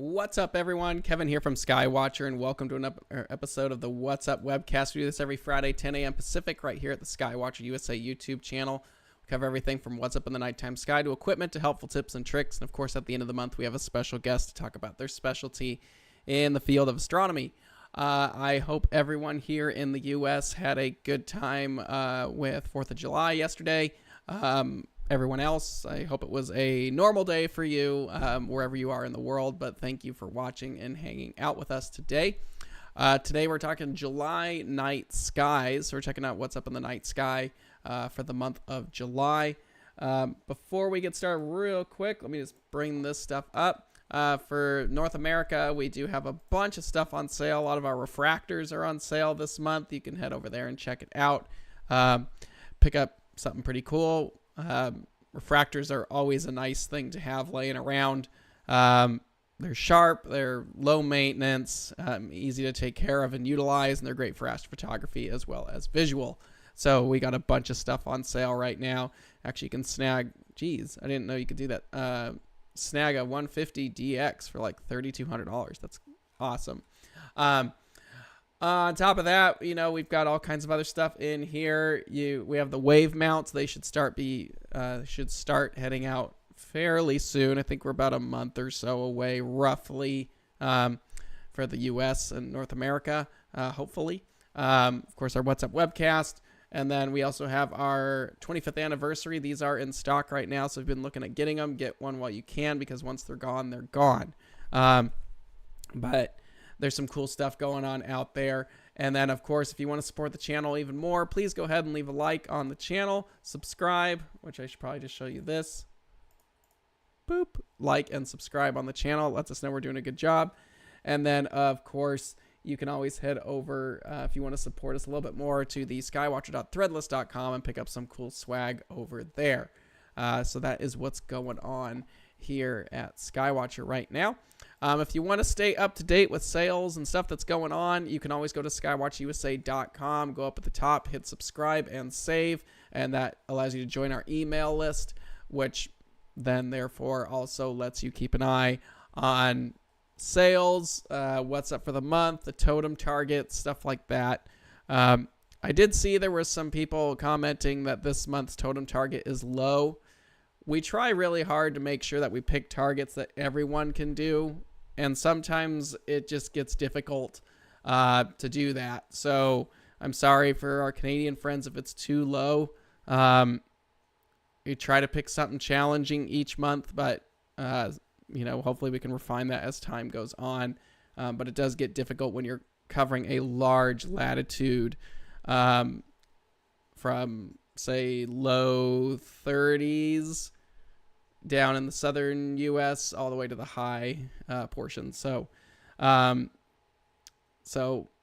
What's up, everyone? Kevin here from Skywatcher, and welcome to an episode of the What's Up Webcast. We do this every Friday, 10 a.m. Pacific, right here at the Skywatcher USA YouTube channel. We cover everything from what's up in the nighttime sky to equipment to helpful tips and tricks. And, of course, at the end of the month, we have a special guest to talk about their specialty in the field of astronomy. I hope everyone here in the U.S. had a good time with 4th of July yesterday. Everyone else, I hope it was a normal day for you wherever you are in the world, but thank you for watching and hanging out with us today. Today we're talking July night skies, so we're checking out what's up in the night sky for the month of July. Before we get started real quick, let me just bring this stuff up. For North America, we do have a bunch of stuff on sale. A lot of our refractors are on sale this month. You can head over there and check it out. Pick up something pretty cool. Refractors are always a nice thing to have laying around. They're sharp, they're low maintenance, easy to take care of and utilize, and they're great for astrophotography as well as visual. So we got a bunch of stuff on sale right now. Actually, you can snag, geez, I didn't know you could do that. Snag a 150 DX for like $3,200. That's awesome. On top of that, you know, we've got all kinds of other stuff in here. We have the wave mounts. They should start heading out fairly soon. I think we're about a month or so away, roughly, for the U.S. and North America, hopefully. Of course, our What's Up Webcast. And then we also have our 25th anniversary. These are in stock right now, so we've been looking at getting them. Get one while you can, because once they're gone, they're gone. But there's some cool stuff going on out there. And then, of course, if you want to support the channel even more, please go ahead and leave a like on the channel. Subscribe, which I should probably just show you this. Boop. Like and subscribe on the channel. It lets us know we're doing a good job. And then, of course, you can always head over, if you want to support us a little bit more, to the skywatcher.threadless.com and pick up some cool swag over there. So that is what's going on here at Skywatcher right now. If you want to stay up to date with sales and stuff that's going on, you can always go to skywatcherusa.com, go up at the top, hit subscribe and save, and that allows you to join our email list, which then therefore also lets you keep an eye on sales, what's up for the month, the totem target, stuff like that. I did see there were some people commenting that this month's totem target is low. We try really hard to make sure that we pick targets that everyone can do, and sometimes it just gets difficult to do that. So I'm sorry for our Canadian friends if it's too low. We try to pick something challenging each month, but you know, hopefully we can refine that as time goes on. But it does get difficult when you're covering a large latitude from, say, low 30s down in the southern U.S. all the way to the high portion. So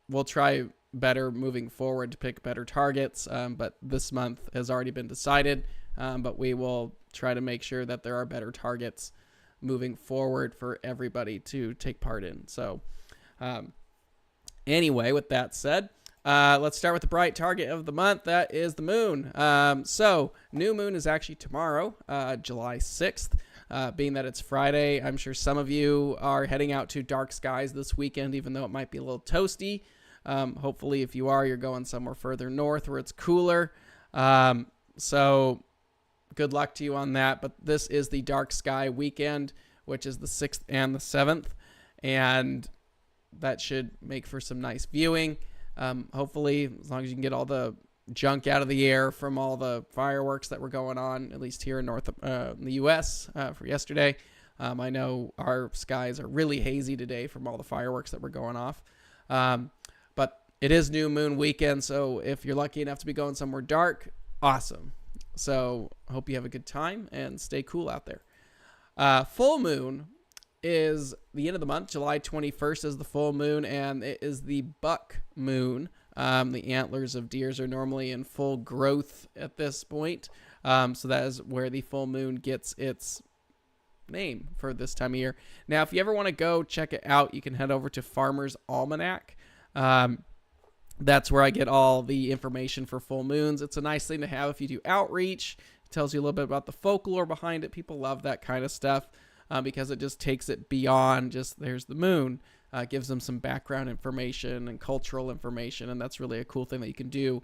we'll try better moving forward to pick better targets. But this month has already been decided. But we will try to make sure that there are better targets moving forward for everybody to take part in. So anyway, with that said, let's start with the bright target of the month. That is the moon. So new moon is actually tomorrow, July 6th. Being that it's Friday, I'm sure some of you are heading out to dark skies this weekend, even though it might be a little toasty. Hopefully, if you are, you're going somewhere further north where it's cooler. So good luck to you on that. But this is the dark sky weekend, which is the 6th and the 7th. And that should make for some nice viewing. Hopefully, as long as you can get all the junk out of the air from all the fireworks that were going on, at least here in the U.S. For yesterday. I know our skies are really hazy today from all the fireworks that were going off. But it is new moon weekend, so if you're lucky enough to be going somewhere dark, awesome. So hope you have a good time and stay cool out there. Full moon is the end of the month. July 21st is the full moon, and it is the buck moon. The antlers of deers are normally in full growth at this point. So that is where the full moon gets its name for this time of year. Now, if you ever want to go check it out, you can head over to Farmer's Almanac. That's where I get all the information for full moons. It's a nice thing to have if you do outreach. It tells you a little bit about the folklore behind it. People love that kind of stuff. because it just takes it beyond just there's the moon. Gives them some background information and cultural information, and that's really a cool thing that you can do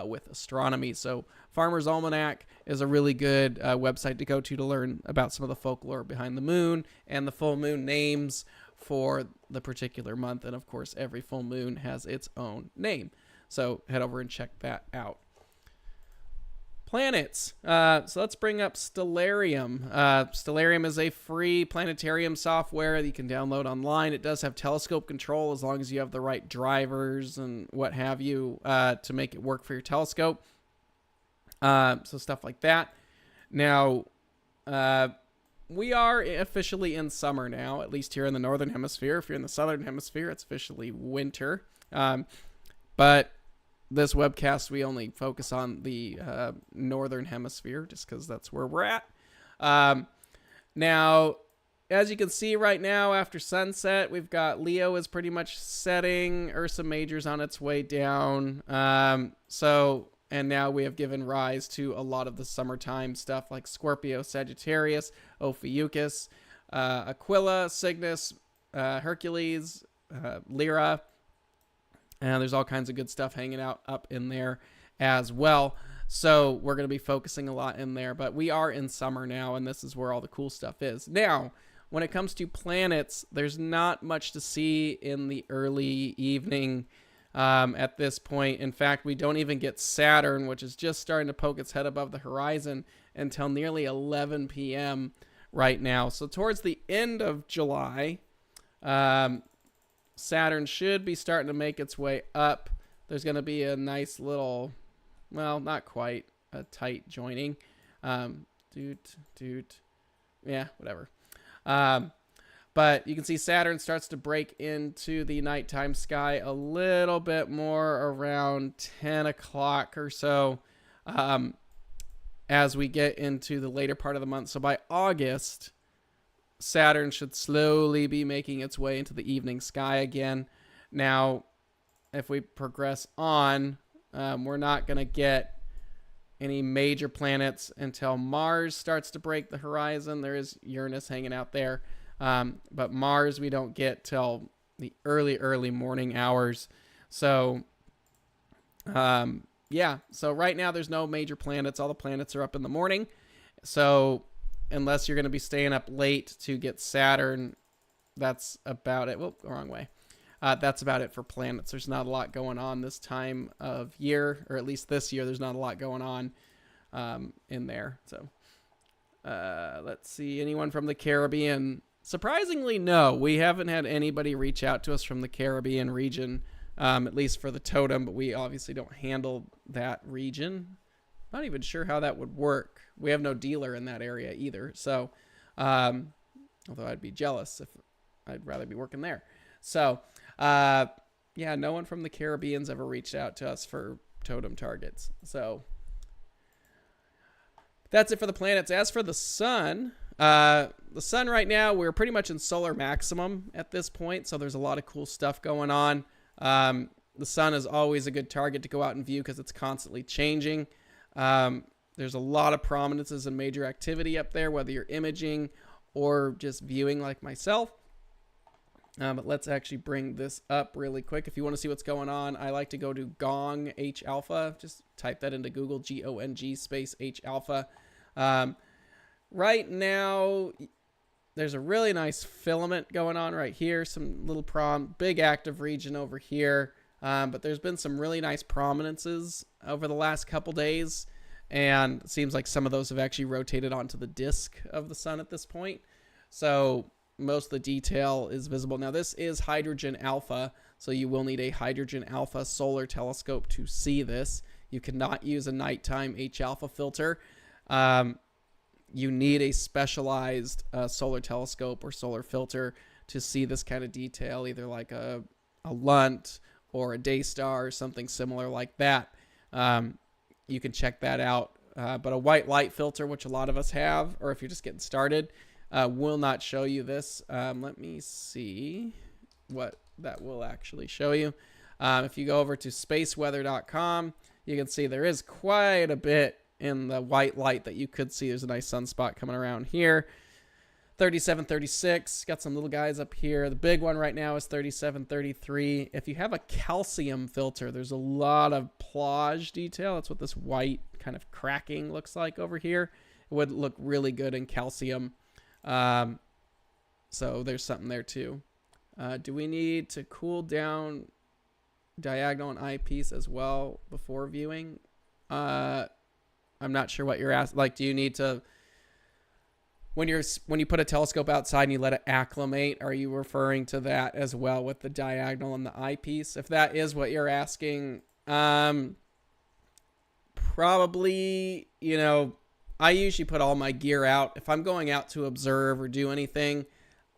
with astronomy. So Farmer's Almanac is a really good website to go to learn about some of the folklore behind the moon and the full moon names for the particular month. And of course, every full moon has its own name. So head over and check that out. Planets. So let's bring up Stellarium. Stellarium is a free planetarium software that you can download online. It does have telescope control as long as you have the right drivers and what have you to make it work for your telescope. So stuff like that. Now, we are officially in summer now, at least here in the northern hemisphere. If you're in the southern hemisphere, it's officially winter. But this webcast, we only focus on the northern hemisphere just because that's where we're at. Now, as you can see right now, after sunset, we've got Leo is pretty much setting. Ursa Major's on its way down. And now we have given rise to a lot of the summertime stuff like Scorpio, Sagittarius, Ophiuchus, Aquila, Cygnus, Hercules, Lyra. And there's all kinds of good stuff hanging out up in there as well. So we're going to be focusing a lot in there. But we are in summer now, and this is where all the cool stuff is. Now, when it comes to planets, there's not much to see in the early evening at this point. In fact, we don't even get Saturn, which is just starting to poke its head above the horizon, until nearly 11 p.m. right now. So towards the end of July, Saturn should be starting to make its way up. There's going to be a nice little, well, not quite a tight joining. Yeah, whatever. But you can see Saturn starts to break into the nighttime sky a little bit more around 10 o'clock or so as we get into the later part of the month. So by August, Saturn should slowly be making its way into the evening sky again. Now, if we progress on, we're not going to get any major planets until Mars starts to break the horizon. There is Uranus hanging out there. But Mars we don't get till the early morning hours. So, yeah. So right now there's no major planets. All the planets are up in the morning. So unless you're going to be staying up late to get Saturn, that's about it. Whoop, wrong way. That's about it for planets. There's not a lot going on this time of year, or at least this year, there's not a lot going on in there. So let's see. Anyone from the Caribbean? Surprisingly, no. We haven't had anybody reach out to us from the Caribbean region, at least for the totem, but we obviously don't handle that region. Not even sure how that would work. We have no dealer in that area either. So, although I'd be jealous if I'd rather be working there. So, yeah, no one from the Caribbean's ever reached out to us for totem targets. So, that's it for the planets. As for the sun right now, we're pretty much in solar maximum at this point. So there's a lot of cool stuff going on. The sun is always a good target to go out and view because it's constantly changing. There's a lot of prominences and major activity up there, whether you're imaging or just viewing like myself. But let's actually bring this up really quick. If you want to see what's going on, I like to go to Gong H Alpha. Just type that into Google, GONG space H Alpha. Right now, there's a really nice filament going on right here. Some little big active region over here. But there's been some really nice prominences over the last couple days. And it seems like some of those have actually rotated onto the disk of the sun at this point. So most of the detail is visible. Now, this is hydrogen alpha, so you will need a hydrogen alpha solar telescope to see this. You cannot use a nighttime H-alpha filter. You need a specialized solar telescope or solar filter to see this kind of detail, either like a lunt or a daystar or something similar like that. You can check that out. But a white light filter, which a lot of us have, or if you're just getting started, will not show you this. Let me see what that will actually show you. If you go over to spaceweather.com, you can see there is quite a bit in the white light that you could see. There's a nice sunspot coming around here. 3736. Got some little guys up here. The big one right now is 3733. If you have a calcium filter, there's a lot of plage detail. That's what this white kind of cracking looks like over here. It would look really good in calcium. So there's something there too. Do we need to cool down diagonal and eyepiece as well before viewing? I'm not sure what you're asking. Like, do you need to, when you put a telescope outside and you let it acclimate, are you referring to that as well with the diagonal and the eyepiece? If that is what you're asking, probably, you know, I usually put all my gear out. If I'm going out to observe or do anything,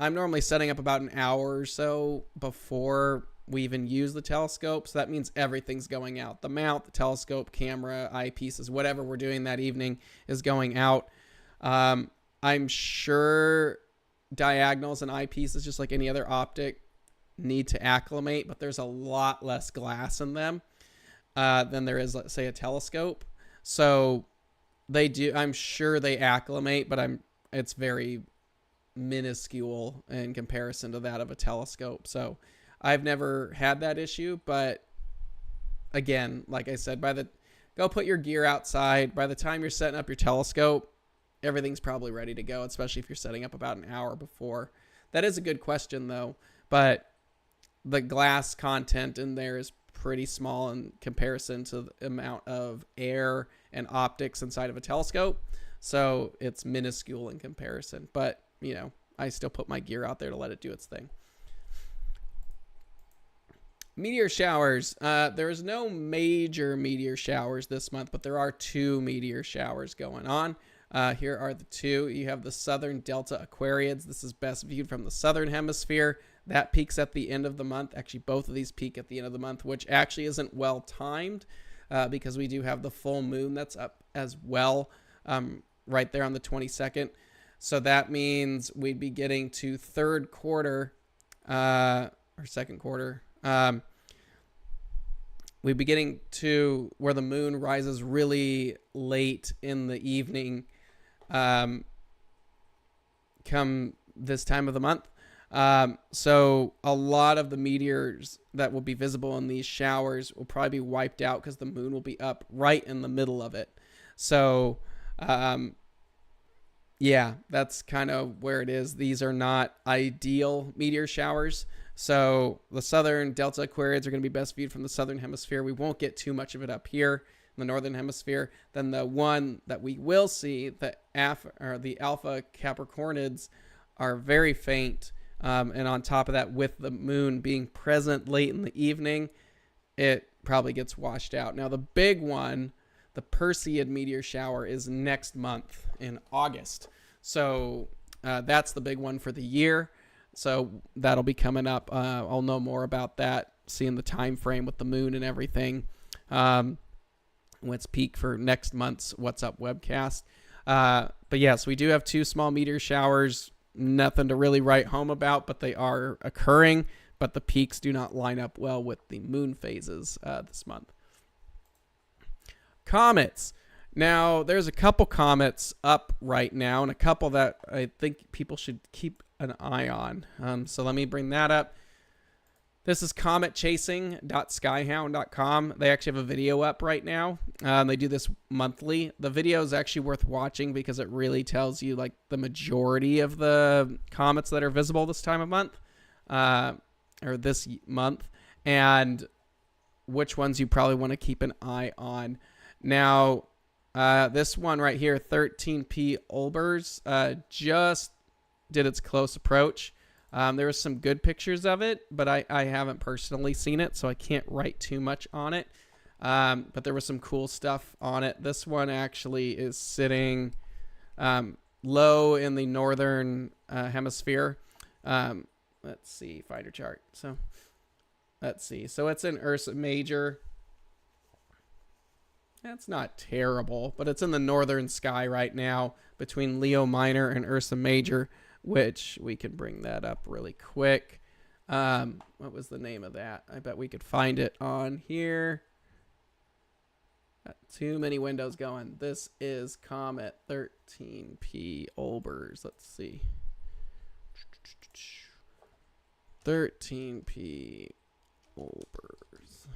I'm normally setting up about an hour or so before we even use the telescope. So that means everything's going out. The mount, the telescope, camera, eyepieces, whatever we're doing that evening is going out. I'm sure diagonals and eyepieces, just like any other optic, need to acclimate, but there's a lot less glass in them than there is, let's say, a telescope. So they do, I'm sure they acclimate, but it's very minuscule in comparison to that of a telescope. So I've never had that issue, but again, like I said, go put your gear outside. By the time you're setting up your telescope, everything's probably ready to go, especially if you're setting up about an hour before. That is a good question though, but the glass content in there is pretty small in comparison to the amount of air and optics inside of a telescope. So it's minuscule in comparison, but you know, I still put my gear out there to let it do its thing. Meteor showers. There is no major meteor showers this month, but there are 2 meteor showers going on. Here are the 2. You have the Southern Delta Aquariids. This is best viewed from the southern hemisphere. That peaks at the end of the month. Actually, both of these peak at the end of the month, which actually isn't well timed because we do have the full moon that's up as well right there on the 22nd. So that means we'd be getting to third quarter or second quarter. We'd be getting to where the moon rises really late in the evening come this time of the month. So a lot of the meteors that will be visible in these showers will probably be wiped out because the moon will be up right in the middle of it. So, yeah, that's kind of where it is. These are not ideal meteor showers. So the Southern Delta Aquariids are going to be best viewed from the southern hemisphere. We won't get too much of it up here in the northern hemisphere. Then the one that we will see, the Alpha Capricornids, are very faint. And on top of that, with the moon being present late in the evening, it probably gets washed out. Now, the big one, the Perseid meteor shower, is next month in August. So that's the big one for the year. So that'll be coming up. I'll know more about that, seeing the time frame with the moon and everything. What's peak for next month's What's Up webcast. But yes, we do have 2 small meteor showers. Nothing to really write home about, but they are occurring. But the peaks do not line up well with the moon phases this month. Comets. Now, there's a couple comets up right now, and a couple that I think people should keep an eye on. So let me bring that up. This is cometchasing.skyhound.com. They actually have a video up right now. They do this monthly. The video is actually worth watching because it really tells you like the majority of the comets that are visible this time of month, or this month, and which ones you probably want to keep an eye on. Now, this one right here, 13P Olbers, just did its close approach. There was some good pictures of it, but I haven't personally seen it, so I can't write too much on it. But there was some cool stuff on it. This one actually is sitting low in the northern hemisphere. Let's see, finder chart. So let's see. So it's in Ursa Major. That's not terrible, but it's in the northern sky right now between Leo Minor and Ursa Major, which we can bring that up really quick. What was the name of that? I bet we could find it on here. Got too many windows going. This is Comet 13P Olbers. Let's see. 13P Olbers.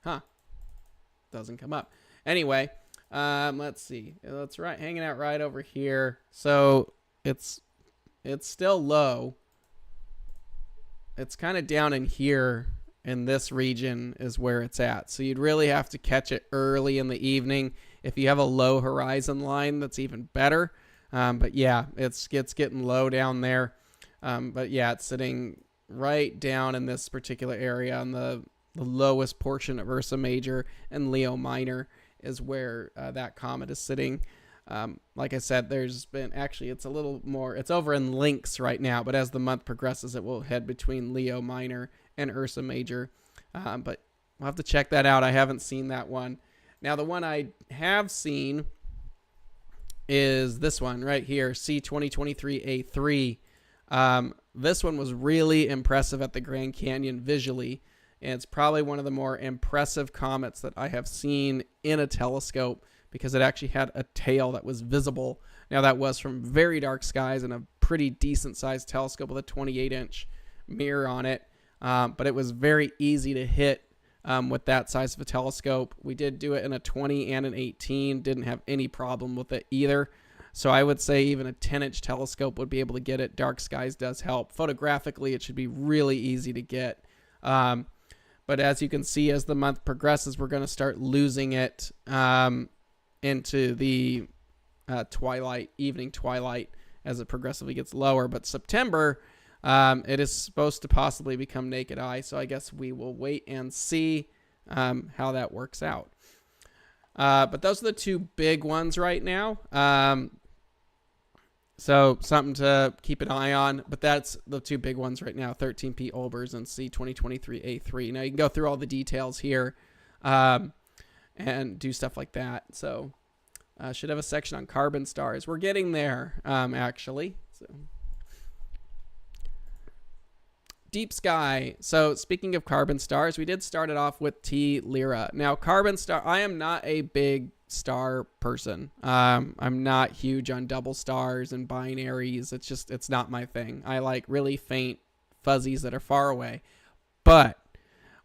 Huh. Doesn't come up. Anyway, let's see. That's right, hanging out right over here. So it's still low. It's kind of down in here in this region is where it's at. So you'd really have to catch it early in the evening. If you have a low horizon line, that's even better. But yeah, it's getting low down there. But yeah, it's sitting right down in this particular area on the lowest portion of Ursa Major, and Leo Minor is where that comet is sitting. Like I said, there's been actually, it's a little more, it's over in Lynx right now, but as the month progresses, it will head between Leo Minor and Ursa Major. But we'll have to check that out. I haven't seen that one. Now, the one I have seen is this one right here, C2023A3. This one was really impressive at the Grand Canyon visually, and it's probably one of the more impressive comets that I have seen in a telescope, because it actually had a tail that was visible. Now, that was from very dark skies and a pretty decent sized telescope with a 28-inch mirror on it, but it was very easy to hit with that size of a telescope. We did do it in a 20 and an 18, didn't have any problem with it either. So I would say even a 10-inch telescope would be able to get it. Dark skies does help. Photographically, it should be really easy to get. But as you can see, as the month progresses, we're going to start losing it into the evening twilight as it progressively gets lower. But September, it is supposed to possibly become naked eye. So I guess we will wait and see how that works out. But those are the two big ones right now. So something to keep an eye on, but that's the two big ones right now, 13P Olbers and C2023A3. Now you can go through all the details here and do stuff like that. So should have a section on carbon stars. We're getting there, actually. So deep sky. So speaking of carbon stars, we did start it off with T Lyra. Now carbon star, I am not a big star person. I'm not huge on double stars and binaries. It's not my thing. I like really faint fuzzies that are far away. But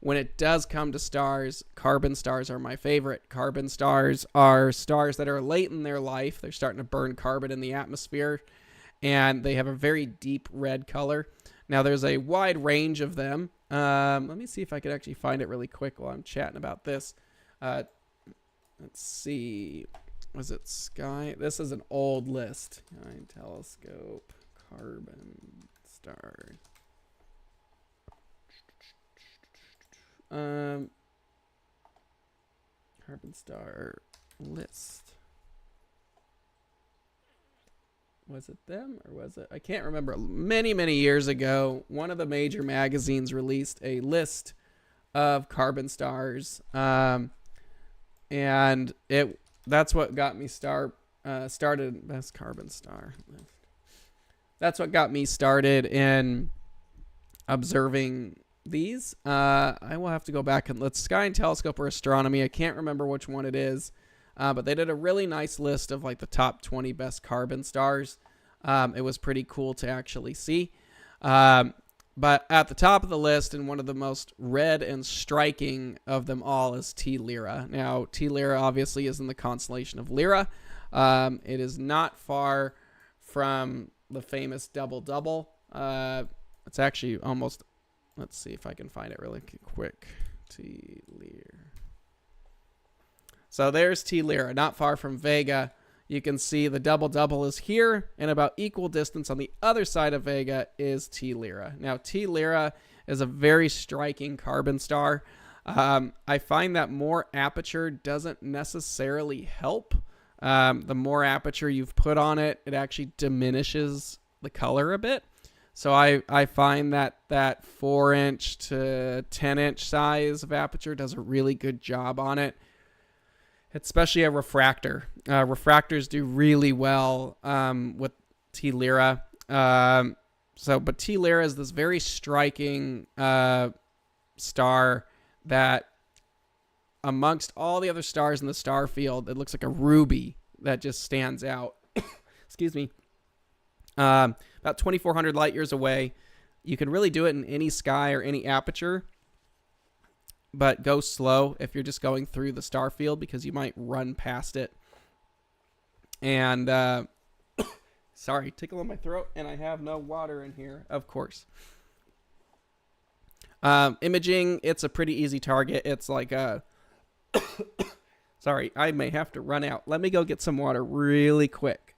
when it does come to stars, carbon stars are my favorite. Carbon stars are stars that are late in their life. They're starting to burn carbon in the atmosphere, and they have a very deep red color. Now, there's a wide range of them. Let me see if I could actually find it really quick while I'm chatting about this. Let's see. Was it Sky? This is an old list. Sky telescope, carbon stars. Carbon star list. Was it them or was it? I can't remember. Many, many years ago, one of the major magazines released a list of carbon stars. And that's what got me started. Best carbon star list. That's what got me started in observing these. I will have to go back and let's Sky and Telescope or Astronomy. I can't remember which one it is. But they did a really nice list of like the top 20 best carbon stars. It was pretty cool to actually see. But at the top of the list, and one of the most red and striking of them all, is T Lyra. Now, T Lyra obviously is in the constellation of Lyra. It is not far from the famous double-double. It's actually almost... Let's see if I can find it really quick. T Lyra. So there's T Lyra, not far from Vega. You can see the double-double is here, and about equal distance on the other side of Vega is T Lyra. Now, T Lyra is a very striking carbon star. I find that more aperture doesn't necessarily help. The more aperture you've put on it, it actually diminishes the color a bit. So I find that 4-inch to 10-inch size of aperture does a really good job on it. Especially a refractor. Refractors do really well with T Lyra. But T Lyra is this very striking star that amongst all the other stars in the star field, it looks like a ruby that just stands out. excuse me, about 2,400 light years away. You can really do it in any sky or any aperture, but go slow if you're just going through the star field because you might run past it. And sorry, tickle in my throat, and I have no water in here, of course. Imaging, it's a pretty easy target. It's like a sorry, I may have to run out. Let me go get some water really quick.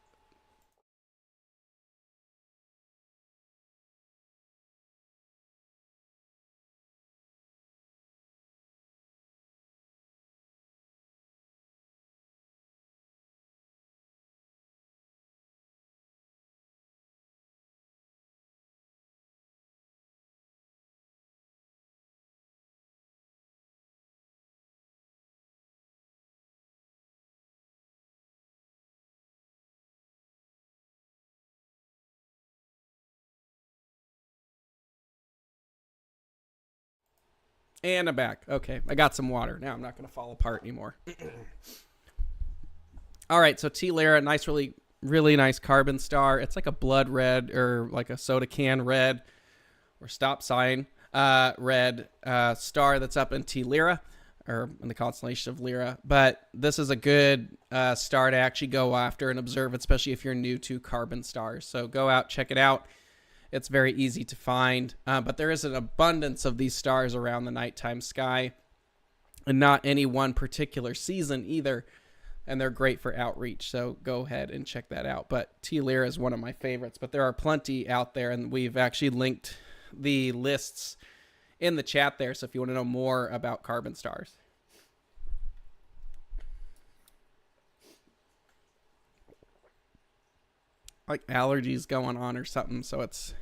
And I'm back. Okay, I got some water. Now I'm not going to fall apart anymore. All right, so T Lyra, nice, really nice carbon star. It's like a blood red or like a soda can red or stop sign red star that's up in T Lyra or in the constellation of Lyra. But this is a good star to actually go after and observe, especially if you're new to carbon stars. So go out, check it out. It's very easy to find, but there is an abundance of these stars around the nighttime sky, and not any one particular season either, and they're great for outreach, so go ahead and check that out. But T Lyra is one of my favorites, but there are plenty out there, and we've actually linked the lists in the chat there, so if you want to know more about carbon stars. Like allergies going on or something, so it's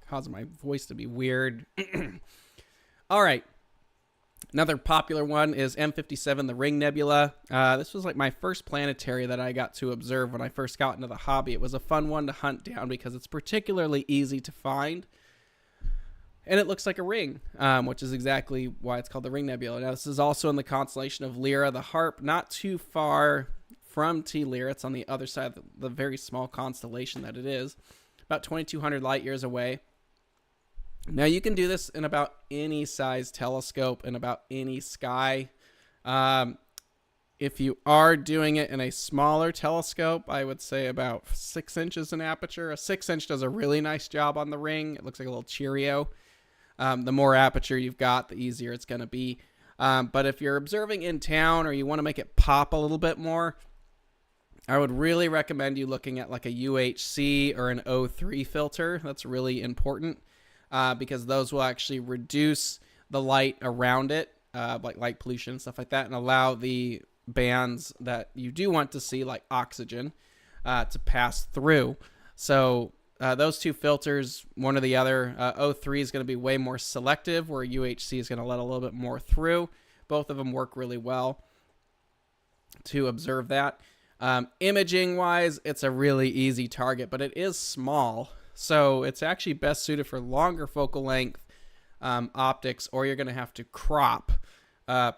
causing my voice to be weird. All right, another popular one is M57, the Ring Nebula. This was like my first planetary that I got to observe when I first got into the hobby. It was a fun one to hunt down because it's particularly easy to find, and it looks like a ring, which is exactly why it's called the Ring Nebula. Now, this is also in the constellation of Lyra, the Harp, not too far from T Lyra. It's on the other side of the very small constellation that it is, about 2,200 light years away. Now, you can do this in about any size telescope and about any sky. If you are doing it in a smaller telescope, I would say about 6 inches in aperture. A 6-inch does a really nice job on the ring. It looks like a little Cheerio. The more aperture you've got, the easier it's going to be. But if you're observing in town or you want to make it pop a little bit more, I would really recommend you looking at like a UHC or an O3 filter. That's really important because those will actually reduce the light around it, like light pollution and stuff like that, and allow the bands that you do want to see, like oxygen, to pass through. So those two filters, one or the other, O3 is going to be way more selective, where UHC is going to let a little bit more through. Both of them work really well to observe that. Imaging wise, it's a really easy target, but it is small, so it's actually best suited for longer focal length optics, or you're going to have to crop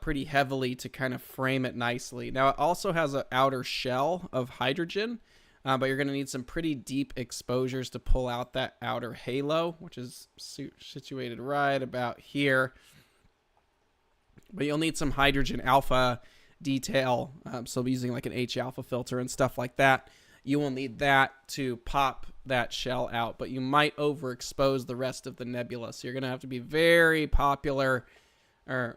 pretty heavily to kind of frame it nicely. Now, it also has an outer shell of hydrogen, but you're going to need some pretty deep exposures to pull out that outer halo, which is situated right about here. But you'll need some hydrogen alpha detail, so using like an H-alpha filter and stuff like that. You will need that to pop that shell out, but you might overexpose the rest of the nebula, so you're going to have to be very popular. Can't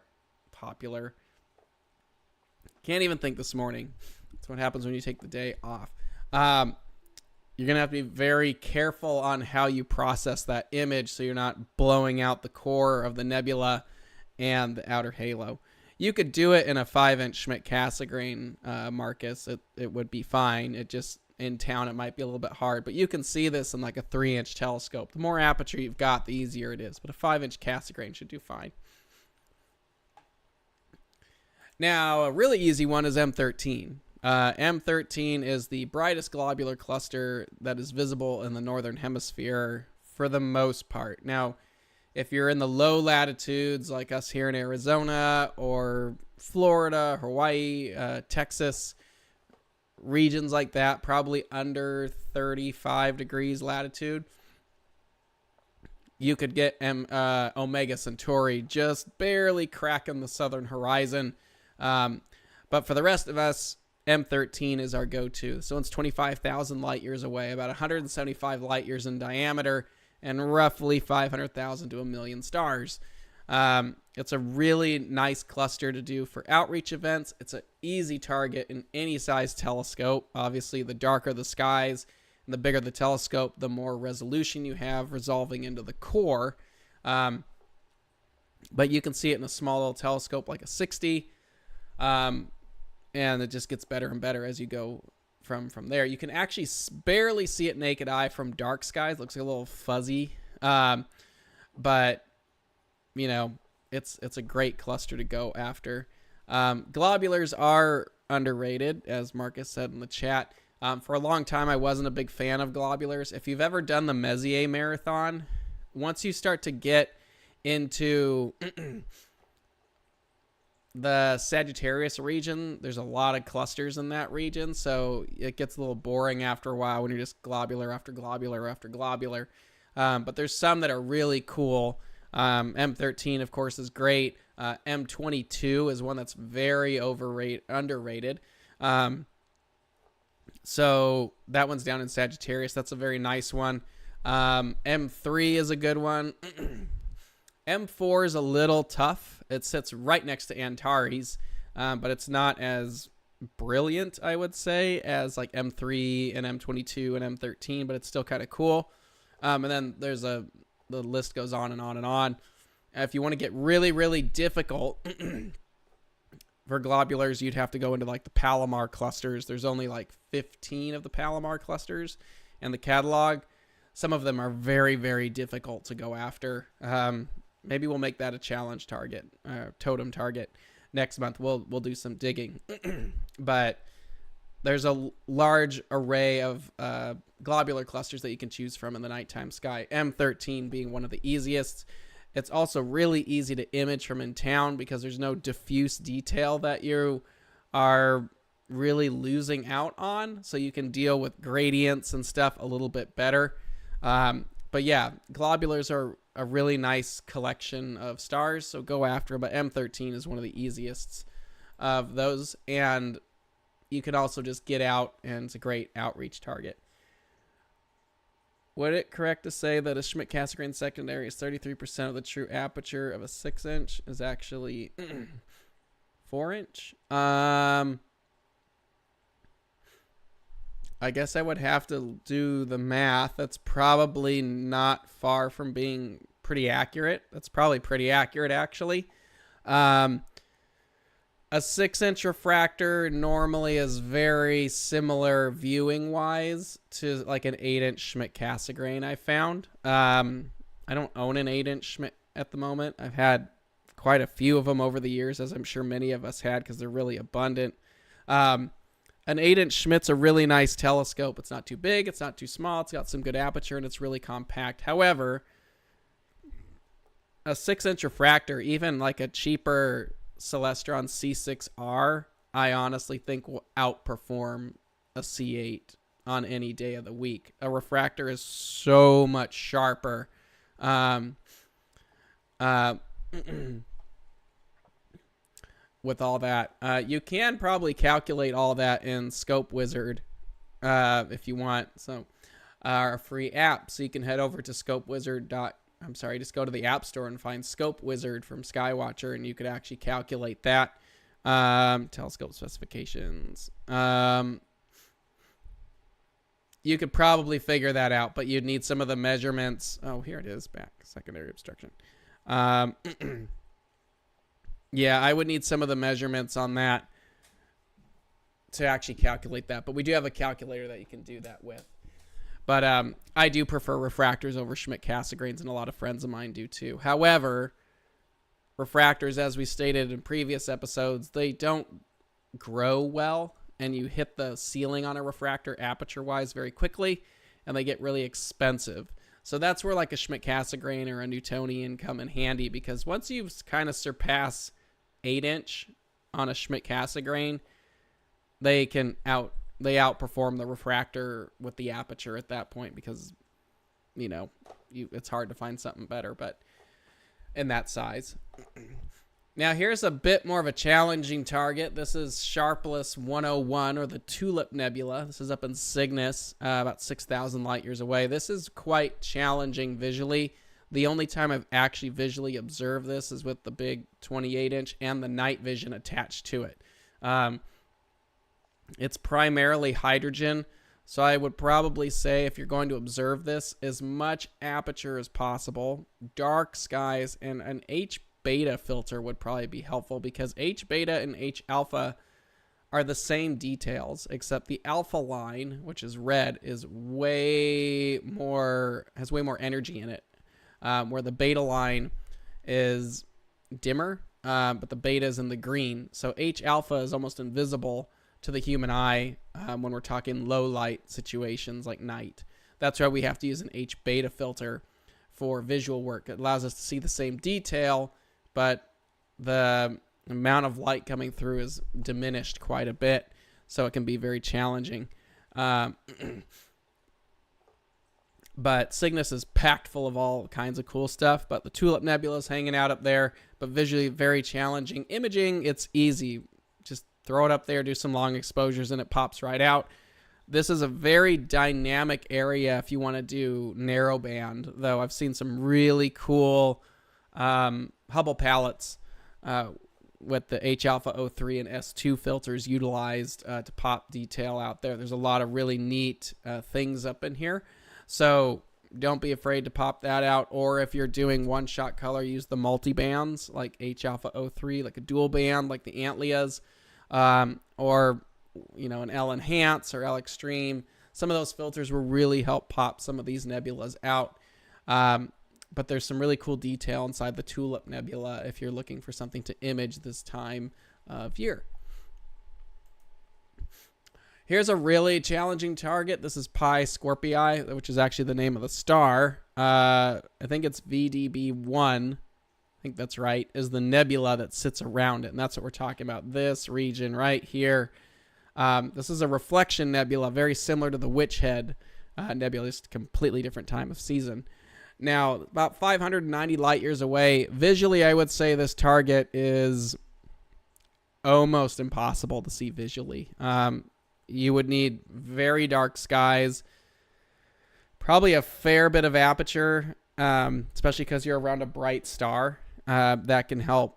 even think this morning. That's what happens when you take the day off. You're going to have to be very careful on how you process that image so you're not blowing out the core of the nebula and the outer halo. You could do it in a 5-inch Schmidt-Cassegrain, Marcus. It would be fine. It just, in town, it might be a little bit hard. But you can see this in like a 3-inch telescope. The more aperture you've got, the easier it is. But a 5-inch Cassegrain should do fine. Now, a really easy one is M13. M13 is the brightest globular cluster that is visible in the northern hemisphere for the most part. Now, if you're in the low latitudes like us here in Arizona or Florida, Hawaii, Texas, regions like that, probably under 35 degrees latitude, you could get Omega Centauri just barely cracking the southern horizon. But for the rest of us, M13 is our go-to. So it's 25,000 light years away, about 175 light years in diameter, and roughly 500,000 to a million stars. It's a really nice cluster to do for outreach events. It's an easy target in any size telescope. Obviously, the darker the skies and the bigger the telescope, the more resolution you have resolving into the core. But you can see it in a small little telescope like a 60. And it just gets better and better as you go from there. You can actually barely see it naked eye from dark skies. It looks like a little fuzzy. But, you know, it's a great cluster to go after. Globulars are underrated, as Marcus said in the chat. For a long time, I wasn't a big fan of globulars. If you've ever done the Messier marathon, once you start to get into the Sagittarius region, there's a lot of clusters in that region, so it gets a little boring after a while when you're just globular after globular after globular. But there's some that are really cool. M13, of course, is great. M22 is one that's very underrated. So that one's down in Sagittarius. That's a very nice one. M3 is a good one. M4 is a little tough. It sits right next to Antares, but it's not as brilliant, I would say, as like M3 and M22 and M13, but it's still kind of cool. And then there's the list goes on and on and on. If you want to get really, really difficult for globulars, you'd have to go into like the Palomar clusters. There's only like 15 of the Palomar clusters in the catalog. Some of them are very, very difficult to go after. Maybe we'll make that a challenge target, totem target next month. We'll do some digging. But there's a large array of globular clusters that you can choose from in the nighttime sky. M13 being one of the easiest. It's also really easy to image from in town because there's no diffuse detail that you are really losing out on. So you can deal with gradients and stuff a little bit better. But yeah, globulars are a really nice collection of stars, so go after them. But M13 is one of the easiest of those. And you can also just get out, and it's a great outreach target. Would it correct to say that a Schmidt-Cassegrain secondary is 33% of the true aperture of a 6-inch is actually 4-inch? I guess I would have to do the math. That's probably not far from being pretty accurate. That's probably pretty accurate, actually. A 6-inch refractor normally is very similar viewing-wise to like an 8-inch Schmidt-Cassegrain, I found. I don't own an 8-inch Schmidt at the moment. I've had quite a few of them over the years, as I'm sure many of us had, because they're really abundant. An 8-inch Schmidt's a really nice telescope. It's not too big. It's not too small. It's got some good aperture, and it's really compact. However, a 6-inch refractor, even like a cheaper Celestron C6R, I honestly think will outperform a C8 on any day of the week. A refractor is so much sharper. With all that, you can probably calculate all that in Scope Wizard if you want. So our free app, so you can head over to just go to the App Store and find Scope Wizard from Skywatcher, and you could actually calculate that. Telescope specifications. You could probably figure that out, but you'd need some of the measurements. Oh, here it is, back. Secondary obstruction. Yeah, I would need some of the measurements on that to actually calculate that. But we do have a calculator that you can do that with. But I do prefer refractors over Schmidt-Cassegrains, and a lot of friends of mine do too. However, refractors, as we stated in previous episodes, they don't grow well, and you hit the ceiling on a refractor aperture-wise very quickly, and they get really expensive. So that's where like a Schmidt-Cassegrain or a Newtonian come in handy, because once you kind of surpass 8-inch on a Schmidt-Cassegrain, they can they outperform the refractor with the aperture at that point because, it's hard to find something better, but in that size. Now, here's a bit more of a challenging target. This is Sharpless 101, or the Tulip Nebula. This is up in Cygnus, about 6,000 light years away. This is quite challenging visually. The only time I've actually visually observed this is with the big 28-inch and the night vision attached to it. It's primarily hydrogen, so I would probably say if you're going to observe this, as much aperture as possible, dark skies, and an H-beta filter would probably be helpful, because H-beta and H-alpha are the same details, except the alpha line, which is red, is has way more energy in it, where the beta line is dimmer, but the beta is in the green. So H-alpha is almost invisible to the human eye when we're talking low light situations like night. That's why we have to use an H-beta filter for visual work. It allows us to see the same detail, but the amount of light coming through is diminished quite a bit, so it can be very challenging. But Cygnus is packed full of all kinds of cool stuff, but the Tulip Nebula is hanging out up there, but visually very challenging. Imaging, it's easy. Just throw it up there, do some long exposures, and it pops right out. This is a very dynamic area if you want to do narrowband, though I've seen some really cool Hubble palettes with the H-alpha 03 and S2 filters utilized to pop detail out there. There's a lot of really neat things up in here. So don't be afraid to pop that out. Or if you're doing one-shot color, use the multi-bands like H-alpha 03, like a dual band like the Antlias, or an L Enhance or L Extreme. Some of those filters will really help pop some of these nebulas out. But there's some really cool detail inside the Tulip Nebula if you're looking for something to image this time of year. Here's a really challenging target. This is Pi Scorpii, which is actually the name of the star. I think it's VDB1. I think that's right, is the nebula that sits around it. And that's what we're talking about, this region right here. This is a reflection nebula, very similar to the Witch Head nebula, just completely different time of season. Now, about 590 light years away, visually, I would say this target is almost impossible to see visually. You would need very dark skies, probably a fair bit of aperture, especially because you're around a bright star. That can help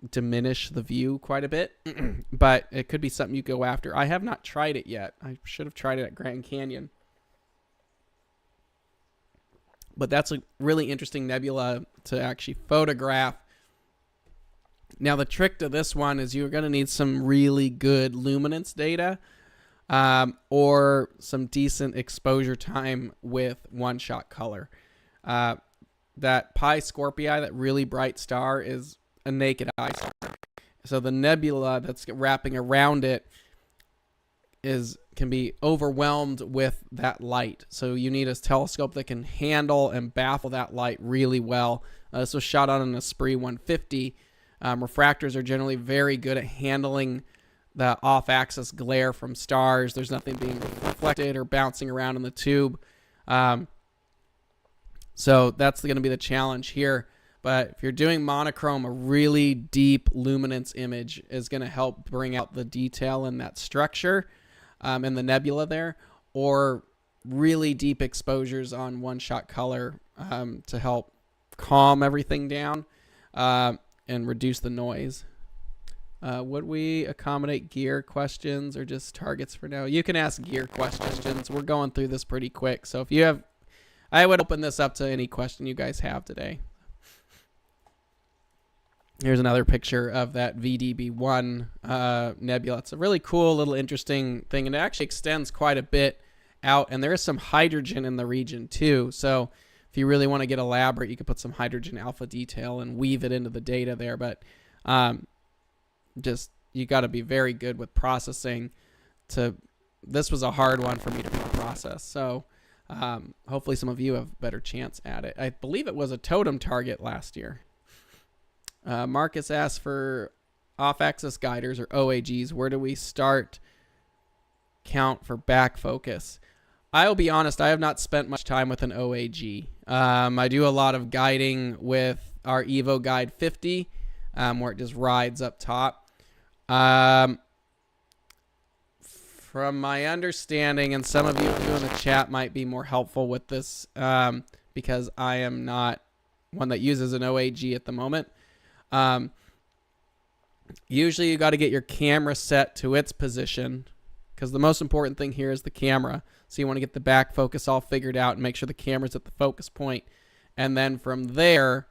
diminish the view quite a bit, but it could be something you go after. I have not tried it yet. I should have tried it at Grand Canyon. But that's a really interesting nebula to actually photograph. Now, the trick to this one is you're going to need some really good luminance data or some decent exposure time with one-shot color. That Pi Scorpii, that really bright star, is a naked eye star. So the nebula that's wrapping around it can be overwhelmed with that light. So you need a telescope that can handle and baffle that light really well. This was shot on an Esprit 150. Refractors are generally very good at handling the off-axis glare from stars. There's nothing being reflected or bouncing around in the tube. So that's going to be the challenge here. But if you're doing monochrome, a really deep luminance image is going to help bring out the detail in that structure and the nebula there, or really deep exposures on one-shot color to help calm everything down and reduce the noise. Would we accommodate gear questions or just targets for now? You can ask gear questions. We're going through this pretty quick. So if you have, I would open this up to any question you guys have today. Here's another picture of that VDB1 nebula. It's a really cool little interesting thing, and it actually extends quite a bit out, and there is some hydrogen in the region too. So if you really want to get elaborate, you could put some hydrogen alpha detail and weave it into the data there. But just, you got to be very good with processing. This was a hard one for me to process. So hopefully some of you have a better chance at it. I believe it was a totem target last year. Marcus asked for off-axis guiders or OAGs. Where do we start count for back focus. I'll be honest, I have not spent much time with an OAG. I do a lot of guiding with our Evo Guide 50, where it just rides up top. From my understanding, and some of you in the chat might be more helpful with this, because I am not one that uses an OAG at the moment. Usually you got to get your camera set to its position, because the most important thing here is the camera. So you want to get the back focus all figured out and make sure the camera's at the focus point. And then from there,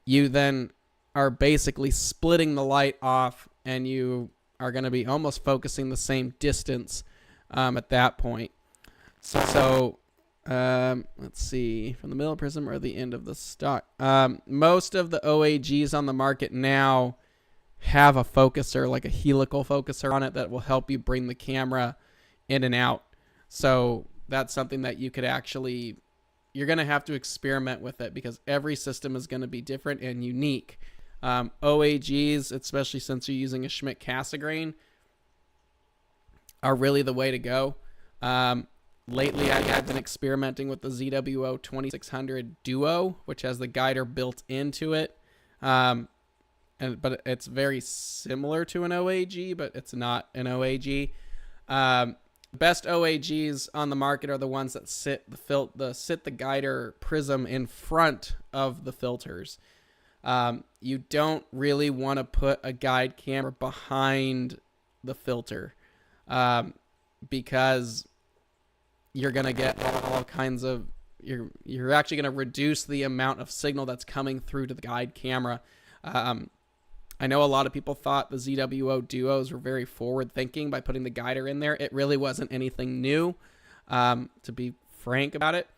you then are basically splitting the light off, and you are going to be almost focusing the same distance at that point. So let's see, from the middle prism or the end of the stock. Most of the OAGs on the market now have a focuser, like a helical focuser on it, that will help you bring the camera in and out. So that's something that you could actually, you're going to have to experiment with it, because every system is going to be different and unique. OAGs, especially since you're using a Schmidt-Cassegrain, are really the way to go. Lately, I've been experimenting with the ZWO 2600 Duo, which has the guider built into it. But it's very similar to an OAG, but it's not an OAG. Best OAGs on the market are the ones that sit the guider prism in front of the filters. You don't really want to put a guide camera behind the filter, because you're going to get all kinds of, you're actually going to reduce the amount of signal that's coming through to the guide camera. I know a lot of people thought the ZWO Duos were very forward thinking by putting the guider in there. It really wasn't anything new, to be frank about it.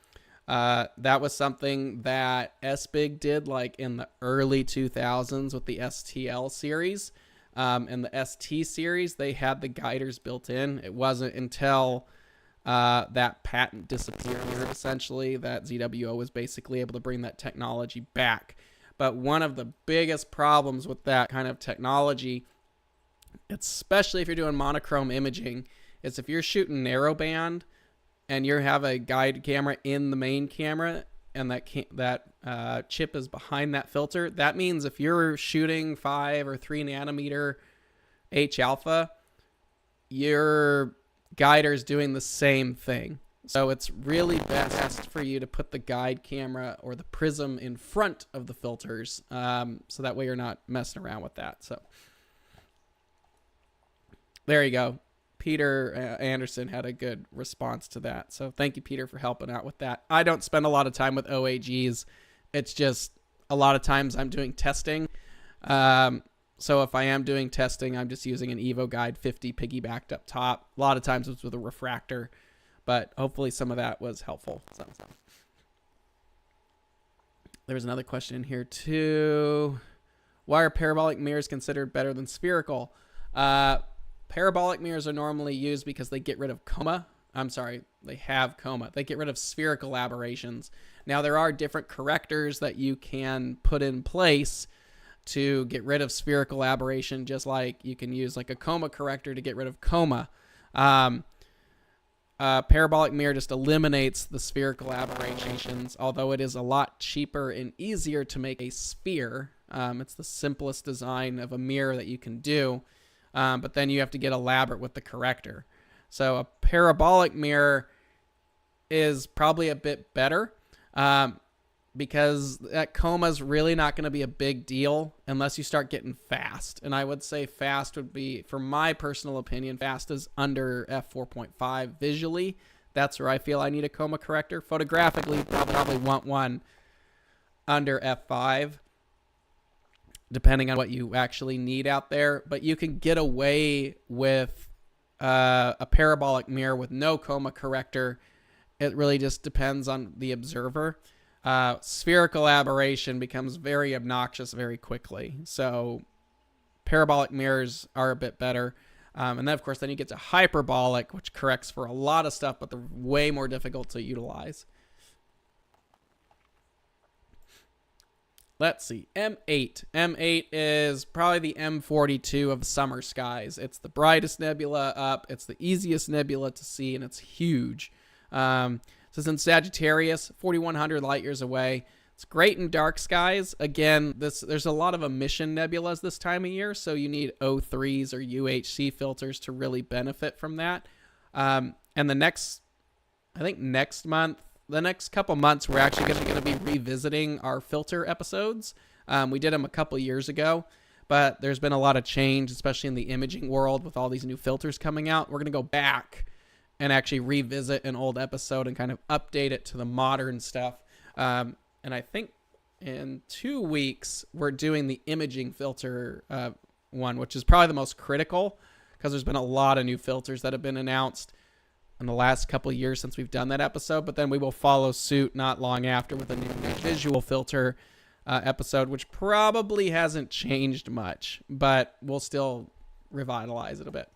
That was something that SBIG did like in the early 2000s with the STL series. And the ST series, they had the guiders built in. It wasn't until that patent disappeared, essentially, that ZWO was basically able to bring that technology back. But one of the biggest problems with that kind of technology, especially if you're doing monochrome imaging, is if you're shooting narrowband and you have a guide camera in the main camera, and that chip is behind that filter, that means if you're shooting 5 or 3 nanometer H alpha, your guider is doing the same thing. So it's really best for you to put the guide camera or the prism in front of the filters, so that way you're not messing around with that. So there you go. Peter Anderson had a good response to that. So thank you, Peter, for helping out with that. I don't spend a lot of time with OAGs. It's just a lot of times I'm doing testing. So if I am doing testing, I'm just using an Evo Guide 50 piggybacked up top. A lot of times it's with a refractor, but hopefully some of that was helpful. So. There was another question in here too. Why are parabolic mirrors considered better than spherical? Parabolic mirrors are normally used because they get rid of coma. I'm sorry, they have coma. They get rid of spherical aberrations. Now, there are different correctors that you can put in place to get rid of spherical aberration, just like you can use like a coma corrector to get rid of coma. Parabolic mirror just eliminates the spherical aberrations, although it is a lot cheaper and easier to make a sphere. It's the simplest design of a mirror that you can do, but then you have to get elaborate with the corrector. So a parabolic mirror is probably a bit better, because that coma is really not going to be a big deal unless you start getting fast. And I would say fast would be, for my personal opinion, fast is under f4.5 visually. That's where I feel I need a coma corrector. Photographically, you probably want one under f5, depending on what you actually need out there. But you can get away with a parabolic mirror with no coma corrector. It really just depends on the observer. Spherical aberration becomes very obnoxious very quickly. So parabolic mirrors are a bit better. And then, of course, then you get to hyperbolic, which corrects for a lot of stuff, but they're way more difficult to utilize. Let's see. M8. M8 is probably the M42 of summer skies. It's the brightest nebula up. It's the easiest nebula to see, and it's huge. So it's in Sagittarius, 4,100 light years away. It's great in dark skies. Again, there's a lot of emission nebulas this time of year, so you need O3s or UHC filters to really benefit from that. And the next month, the next couple months, we're actually going to be revisiting our filter episodes. We did them a couple years ago, but there's been a lot of change, especially in the imaging world with all these new filters coming out. We're going to go back and actually revisit an old episode and kind of update it to the modern stuff. And I think in 2 weeks, we're doing the imaging filter one, which is probably the most critical because there's been a lot of new filters that have been announced in the last couple of years since we've done that episode. But then we will follow suit not long after with a new visual filter episode, which probably hasn't changed much, but we'll still revitalize it a bit.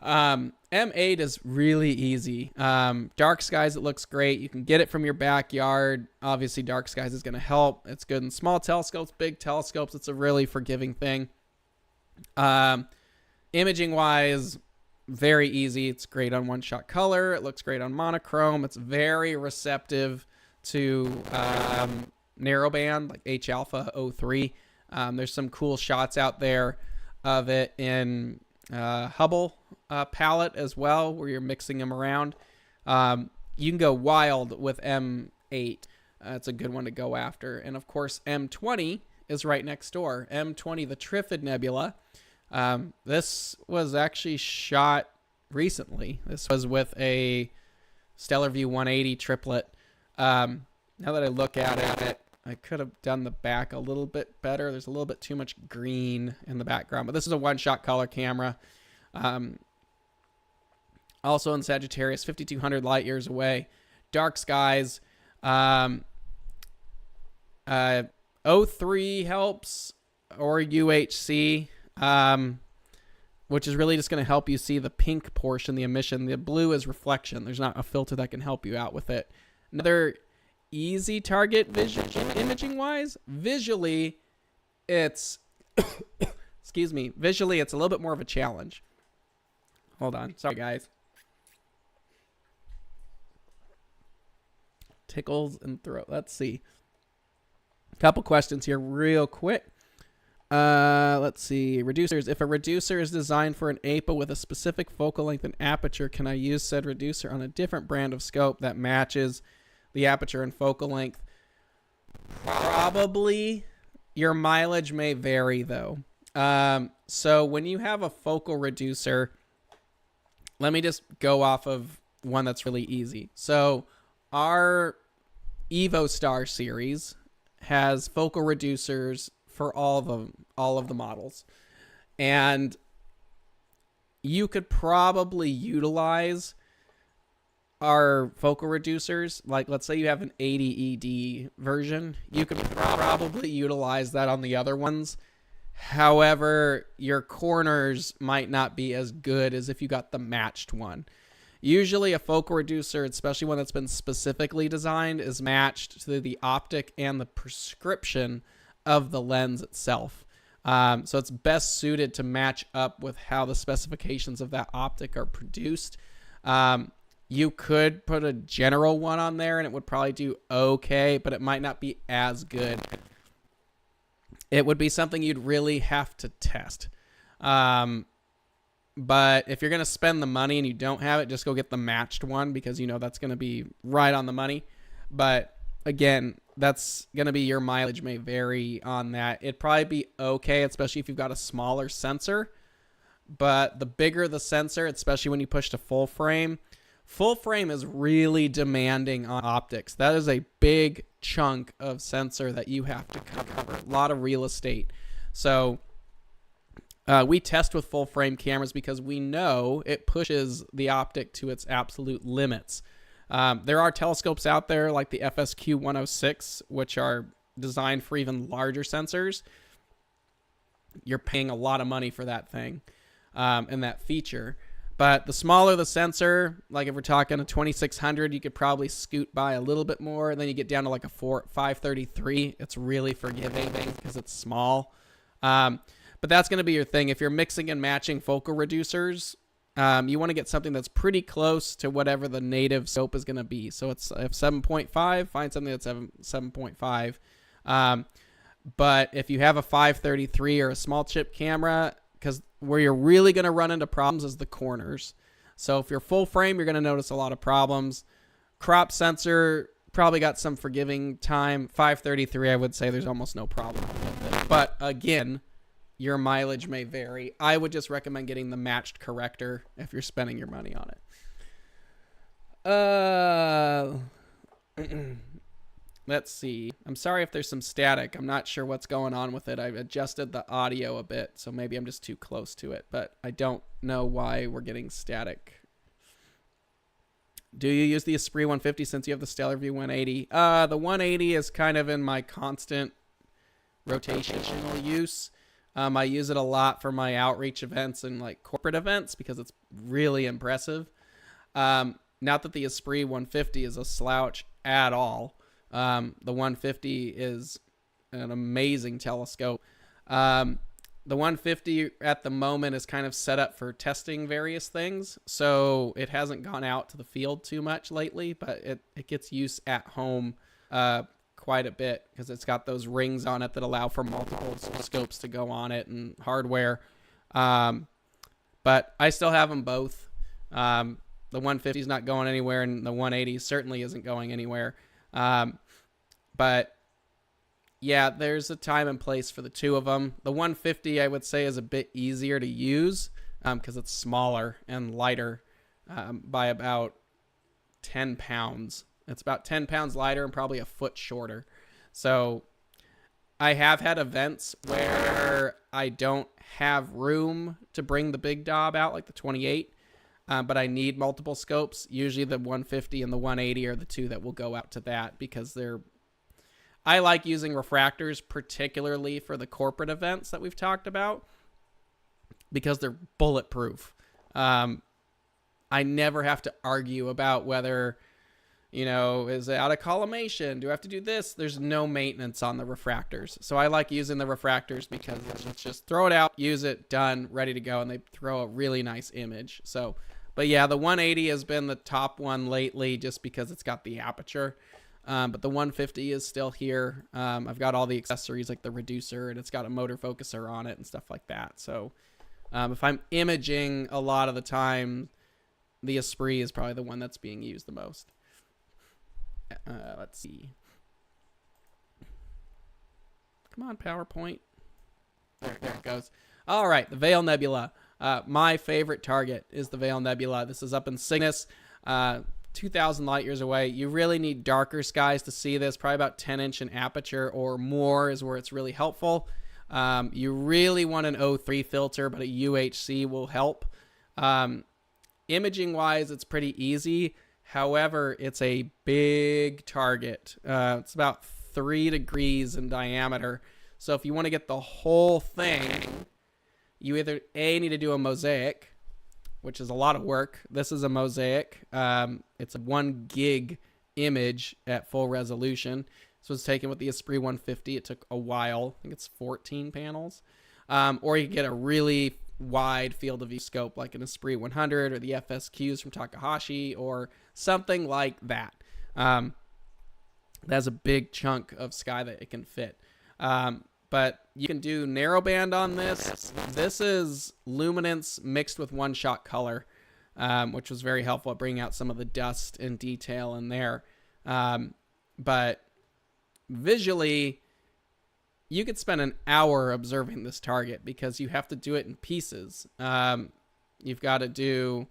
M8 is really easy. Dark skies, it looks great. You can get it from your backyard. Obviously, dark skies is going to help. It's good in small telescopes, big telescopes. It's a really forgiving thing. Imaging wise, very easy. It's great on one-shot color. It looks great on monochrome. It's very receptive to narrowband, like H-alpha O3. There's some cool shots out there of it in Hubble palette as well, where you're mixing them around. You can go wild with M8. It's a good one to go after. And of course, M20 is right next door. M20, the Trifid Nebula. This was actually shot recently. This was with a Stellar View 180 triplet. Now that I look at it, I could have done the back a little bit better. There's a little bit too much green in the background, but this is a one-shot color camera. Also in Sagittarius, 5,200 light years away. Dark skies. O3 helps, or UHC, which is really just going to help you see the pink portion, the emission. The blue is reflection. There's not a filter that can help you out with it. Another easy target vision imaging wise, visually it's excuse me, visually it's a little bit more of a challenge. Hold on, sorry guys. Tickles and throat. Let's see, a couple questions here real quick. Let's see. Reducers. If a reducer is designed for an APA with a specific focal length and aperture, can I use said reducer on a different brand of scope that matches the aperture and focal length? Probably. Your mileage may vary though. So when you have a focal reducer, let me just go off of one that's really easy. So our EvoStar series has focal reducers for all of the models, and you could probably utilize our focal reducers. Like, let's say you have an 80 ED version, you could probably utilize that on the other ones. However, your corners might not be as good as if you got the matched one. Usually a focal reducer, especially one that's been specifically designed, is matched to the optic and the prescription of the lens itself. So it's best suited to match up with how the specifications of that optic are produced. You could put a general one on there and it would probably do okay, but it might not be as good. It would be something you'd really have to test. But if you're going to spend the money and you don't have it, just go get the matched one, because you know that's going to be right on the money. But again, that's going to be, your mileage may vary on that. It'd probably be okay, especially if you've got a smaller sensor. But the bigger the sensor, especially when you push to full frame is really demanding on optics. That is a big chunk of sensor that you have to cover. A lot of real estate. So we test with full frame cameras because we know it pushes the optic to its absolute limits. There are telescopes out there like the FSQ 106, which are designed for even larger sensors. You're paying a lot of money for that thing and that feature. But the smaller the sensor, like if we're talking a 2600, you could probably scoot by a little bit more. And then you get down to like a 533. It's really forgiving because it's small. But that's going to be your thing. If you're mixing and matching focal reducers, you want to get something that's pretty close to whatever the native scope is going to be. So if 7.5, find something that's 7.5. But if you have a 533 or a small chip camera, because where you're really going to run into problems is the corners. So if you're full frame, you're going to notice a lot of problems. Crop sensor probably got some forgiving time. 533, I would say there's almost no problem with it. But again, your mileage may vary. I would just recommend getting the matched corrector if you're spending your money on it. Let's see. I'm sorry if there's some static. I'm not sure what's going on with it. I've adjusted the audio a bit, so maybe I'm just too close to it, but I don't know why we're getting static. Do you use the Esprit 150 since you have the Stellar View 180? The 180 is kind of in my constant rotational use. I use it a lot for my outreach events and like corporate events because it's really impressive. Not that the Esprit 150 is a slouch at all. The 150 is an amazing telescope. The 150 at the moment is kind of set up for testing various things. So it hasn't gone out to the field too much lately, but it gets use at home quite a bit because it's got those rings on it that allow for multiple scopes to go on it and hardware. But I still have them both. The 150 is not going anywhere, and the 180 certainly isn't going anywhere. But yeah, there's a time and place for the two of them. The 150, I would say, is a bit easier to use because it's smaller and lighter by about 10 pounds. It's about 10 pounds lighter and probably a foot shorter. So I have had events where I don't have room to bring the big Dob out, like the 28. But I need multiple scopes. Usually the 150 and the 180 are the two that will go out to that because I like using refractors, particularly for the corporate events that we've talked about, because they're bulletproof. I never have to argue about whether, is it out of collimation? Do I have to do this? There's no maintenance on the refractors. So I like using the refractors because it's just throw it out, use it, done, ready to go, and they throw a really nice image. So, but yeah, the 180 has been the top one lately just because it's got the aperture. But the 150 is still here. I've got all the accessories like the reducer, and it's got a motor focuser on it and stuff like that. So if I'm imaging a lot of the time, the Esprit is probably the one that's being used the most. Let's see. Come on, PowerPoint. There it goes. All right, the Veil Nebula. My favorite target is the Veil Nebula. This is up in Cygnus, 2,000 light years away. You really need darker skies to see this. Probably about 10-inch in aperture or more is where it's really helpful. You really want an O3 filter, but a UHC will help. Imaging-wise, it's pretty easy. However, it's a big target. It's about 3 degrees in diameter. So if you want to get the whole thing, you either need to do a mosaic, which is a lot of work. This is a mosaic. It's a 1 gig image at full resolution. This was taken with the Esprit 150. It took a while. I think it's 14 panels. Or you get a really wide field of view scope like an Esprit 100 or the FSQs from Takahashi or something like that. That has a big chunk of sky that it can fit. But you can do narrowband on this. This is luminance mixed with one-shot color, which was very helpful at bringing out some of the dust and detail in there. But visually, you could spend an hour observing this target because you have to do it in pieces. You've got to do...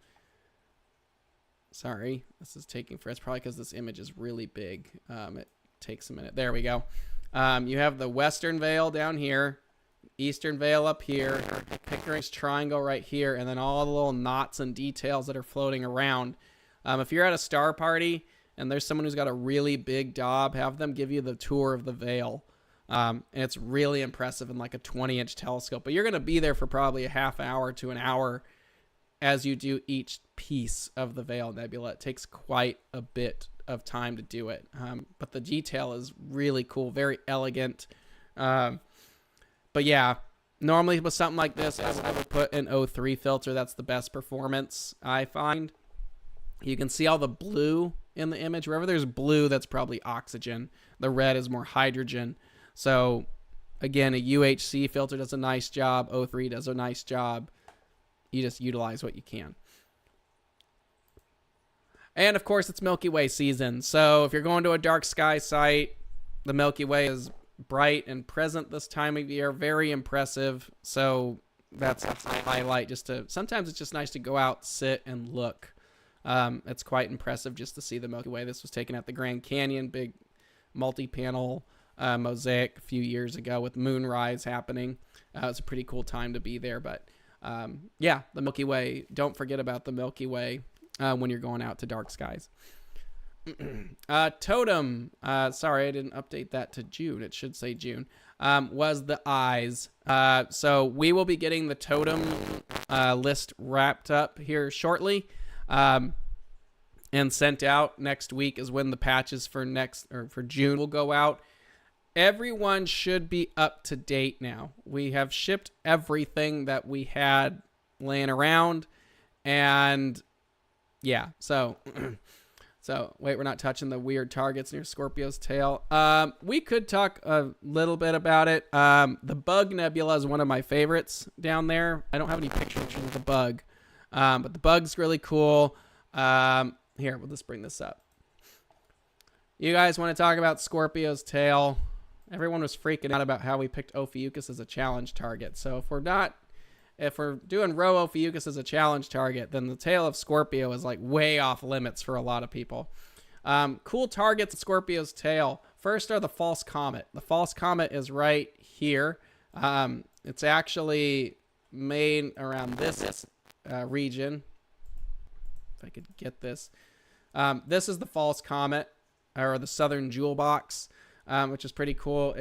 Sorry, this is taking forever. It's probably because this image is really big. It takes a minute. There we go. You have the western veil down here, eastern veil up here, Pickering's triangle right here, and then all the little knots and details that are floating around. If you're at a star party and there's someone who's got a really big Dob, have them give you the tour of the veil. And it's really impressive in like a 20-inch telescope. But you're going to be there for probably a half hour to an hour as you do each piece of the Veil Nebula. It takes quite a bit of time to do it. But the detail is really cool, very elegant. But yeah, normally with something like this, I would put an O3 filter. That's the best performance, I find. You can see all the blue in the image. Wherever there's blue, that's probably oxygen. The red is more hydrogen. So again, a UHC filter does a nice job. O3 does a nice job. You just utilize what you can. And of course, it's Milky Way season. So if you're going to a dark sky site, the Milky Way is bright and present this time of year. Very impressive. So that's a highlight. Sometimes it's just nice to go out, sit, and look. It's quite impressive just to see the Milky Way. This was taken at the Grand Canyon, big multi-panel mosaic a few years ago with moonrise happening. It's a pretty cool time to be there. But yeah, the Milky Way. Don't forget about the Milky Way when you're going out to dark skies. Totem, sorry, I didn't update that to June. It should say June. Was the eyes. So we will be getting the totem list wrapped up here shortly. And sent out next week is when the patches for June will go out. Everyone should be up to date now. We have shipped everything that we had laying around, and yeah, so wait, we're not touching the weird targets near Scorpio's tail. We could talk a little bit about it. The Bug Nebula is one of my favorites down there. I don't have any pictures of the bug. But the bug's really cool. Here, we'll just bring this up. You guys want to talk about Scorpio's tail? Everyone was freaking out about how we picked Ophiuchus as a challenge target. So if we're doing Rho Ophiuchus as a challenge target, then the tail of Scorpio is like way off limits for a lot of people. Cool targets at Scorpio's tail. First are the false comet. The false comet is right here. It's actually made around this region. If I could get this. This is the false comet, or the southern jewel box, which is pretty cool.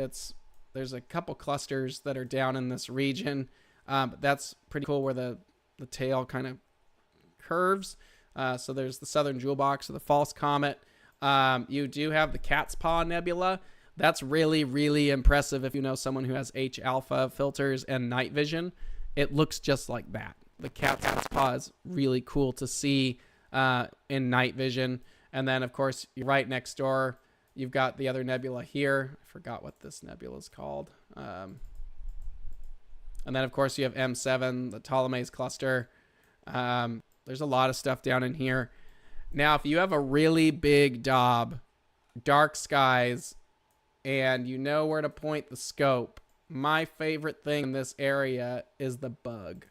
There's a couple clusters that are down in this region, but that's pretty cool where the tail kind of curves. So there's the southern jewel box, or the false comet. You do have the Cat's Paw Nebula. That's really, really impressive if you know someone who has H-alpha filters and night vision. It looks just like that. The cat's paw is really cool to see in night vision. And then, of course, right next door, you've got the other nebula here. I forgot what this nebula is called. And then, of course, you have M7, the Ptolemy's cluster. There's a lot of stuff down in here. Now, if you have a really big daub, dark skies, and you know where to point the scope, my favorite thing in this area is the bug.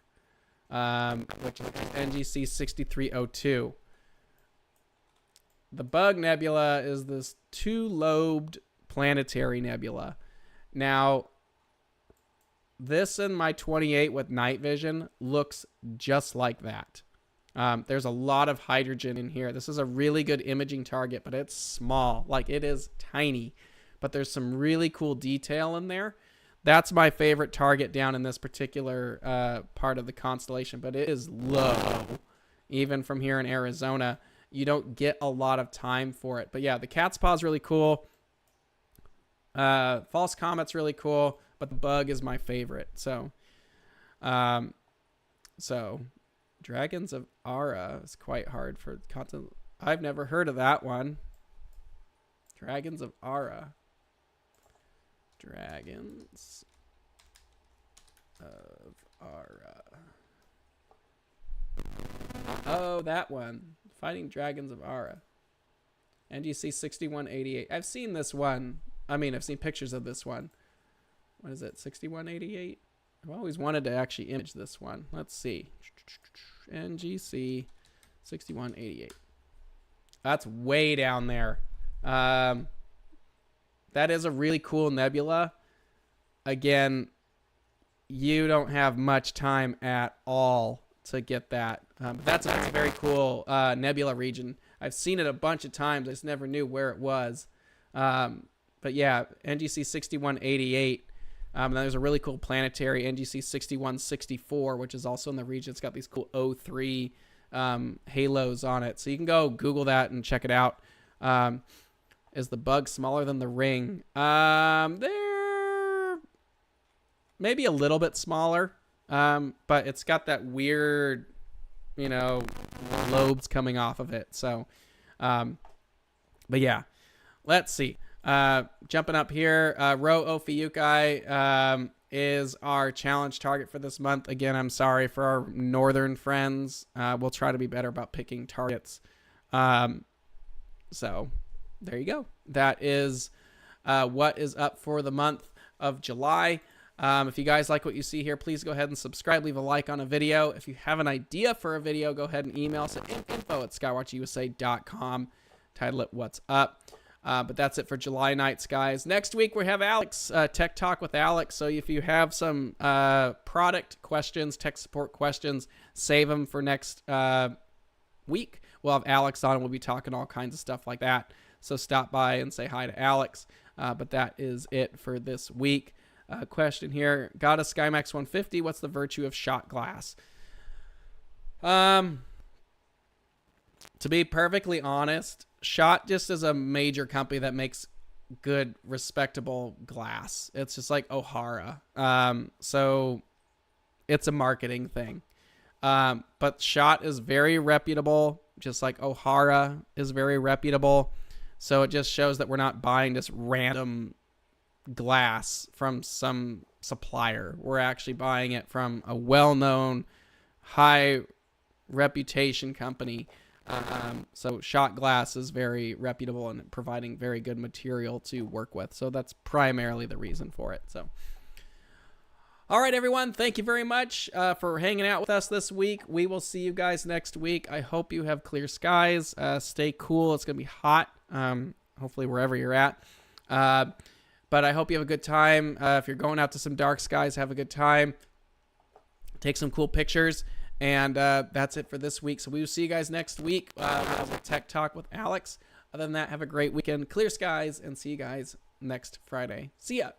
Which is NGC 6302. The Bug Nebula is this two-lobed planetary nebula. Now, this in my 28 with night vision looks just like that. There's a lot of hydrogen in here. This is a really good imaging target, but it's small. Like, it is tiny. But there's some really cool detail in there. That's my favorite target down in this particular part of the constellation, but it is low. Even from here in Arizona, you don't get a lot of time for it. But yeah, the Cat's Paw is really cool. False Comet's really cool, but the bug is my favorite. So Dragons of Ara is quite hard for content. I've never heard of that one. Dragons of Ara. Dragons of Ara. Oh, that one. Fighting Dragons of Ara. NGC 6188. I've seen this one. I mean, I've seen pictures of this one. What is it? 6188? I've always wanted to actually image this one. Let's see. NGC 6188. That's way down there. That is a really cool nebula. Again, you don't have much time at all to get that. That's a very cool nebula region. I've seen it a bunch of times. I just never knew where it was. But yeah, NGC 6188. And then there's a really cool planetary NGC 6164, which is also in the region. It's got these cool O3 halos on it. So you can go Google that and check it out. Is the bug smaller than the ring? They're maybe a little bit smaller, but it's got that weird, lobes coming off of it. So, but yeah, let's see. Jumping up here, Rho Ophiuchi is our challenge target for this month. Again, I'm sorry for our northern friends. We'll try to be better about picking targets. So there you go. That is what is up for the month of July. If you guys like what you see here, please go ahead and subscribe, leave a like on a video. If you have an idea for a video, go ahead and email us at info@skywatchusa.com. Title it What's Up. But that's it for July nights, guys. Next week, we have Alex, Tech Talk with Alex. So if you have some product questions, tech support questions, save them for next week. We'll have Alex on, and we'll be talking all kinds of stuff like that. So stop by and say hi to Alex. But that is it for this week. Question here. Got a SkyMax 150. What's the virtue of shot glass? To be perfectly honest, Shot just is a major company that makes good, respectable glass. It's just like Ohara. So it's a marketing thing. But Shot is very reputable, just like Ohara is very reputable. So it just shows that we're not buying just random glass from some supplier. We're actually buying it from a well-known, high reputation company. So Shot Glass is very reputable and providing very good material to work with. So that's primarily the reason for it. So, all right, everyone. Thank you very much for hanging out with us this week. We will see you guys next week. I hope you have clear skies. Stay cool. It's going to be hot. Hopefully wherever you're at. But I hope you have a good time. If you're going out to some dark skies, have a good time. Take some cool pictures. And that's it for this week. So we will see you guys next week. We'll have a Tech Talk with Alex. Other than that, have a great weekend. Clear skies, and see you guys next Friday. See ya.